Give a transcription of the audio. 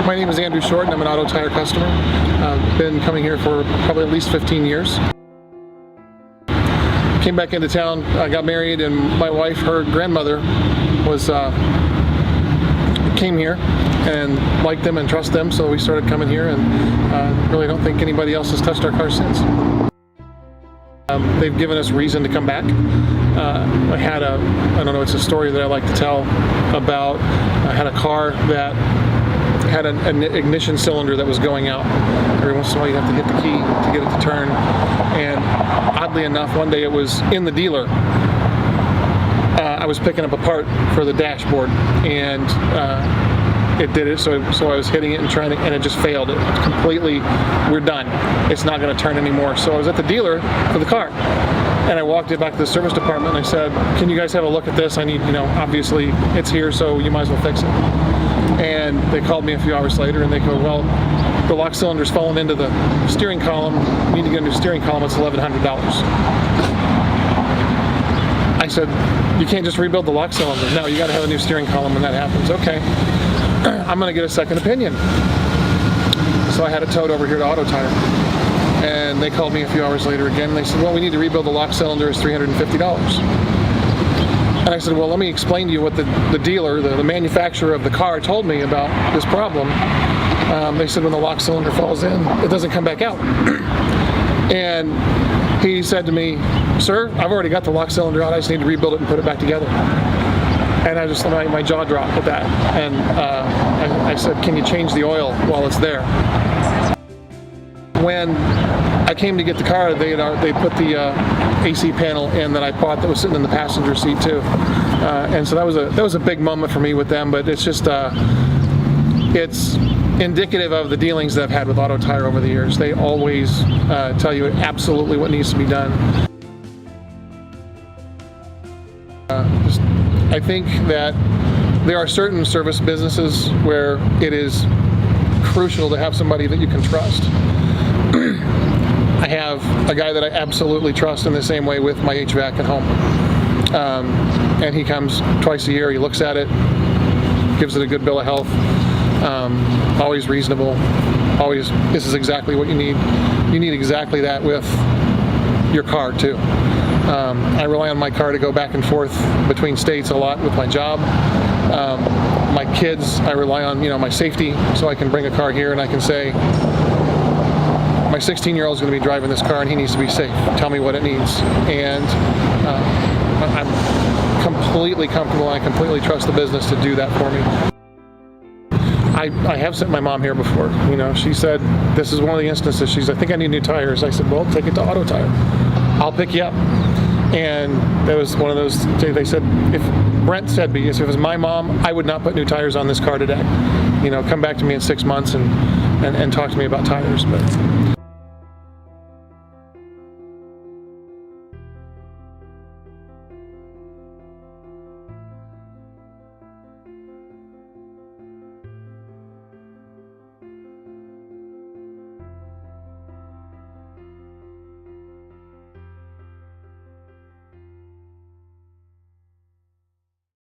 My name is Andrew Short and I'm an Auto Tire customer. I've been coming here for probably at least 15 years. Came back into town, I got married, and my wife, her grandmother, came here and liked them and trust them, so we started coming here, and really don't think anybody else has touched our car since. They've given us reason to come back. I don't know, it's a story that I like to tell about, I had a car that had an ignition cylinder that was going out. Every once in a while you'd have to hit the key to get it to turn. And oddly enough, one day it was in the dealer. I was picking up a part for the dashboard, and it did it, so I was hitting it and trying to, and it just failed. It completely, we're done. It's not going to turn anymore. So I was at the dealer for the car, and I walked it back to the service department and I said, can you guys have a look at this? I need, obviously it's here, so you might as well fix it. And they called me a few hours later and they go, well, the lock cylinder's fallen into the steering column. You need to get a new steering column. It's $1,100. I said, you can't just rebuild the lock cylinder. No, you got to have a new steering column when that happens. Okay, I'm going to get a second opinion. So I had it towed over here to Auto Tire. And they called me a few hours later again and they said, well, we need to rebuild the lock cylinder. It's $350. And I said, well, let me explain to you what the dealer, the manufacturer of the car told me about this problem. They said when the lock cylinder falls in, it doesn't come back out. And he said to me, sir, I've already got the lock cylinder out, I just need to rebuild it and put it back together. And I just, my jaw dropped at that. And I said, can you change the oil while it's there? When I came to get the car, they put the AC panel in that I bought that was sitting in the passenger seat too, and so that was a big moment for me with them. But it's just it's indicative of the dealings that I've had with Auto Tire over the years. They always tell you absolutely what needs to be done. I think that there are certain service businesses where it is crucial to have somebody that you can trust. I have a guy that I absolutely trust in the same way with my HVAC at home. And he comes twice a year, he looks at it, gives it a good bill of health, always reasonable, always, this is exactly what you need. You need exactly that with your car too. I rely on my car to go back and forth between states a lot with my job. My kids, I rely on my safety, so I can bring a car here and I can say, my 16-year-old is going to be driving this car and he needs to be safe. Tell me what it needs. And I'm completely comfortable and I completely trust the business to do that for me. I have sent my mom here before. She said, this is one of the instances, I think I need new tires. I said, well, take it to Auto Tire. I'll pick you up. And that was one of those, they said, if Brent said, if it was my mom, I would not put new tires on this car today. Come back to me in 6 months and talk to me about tires. But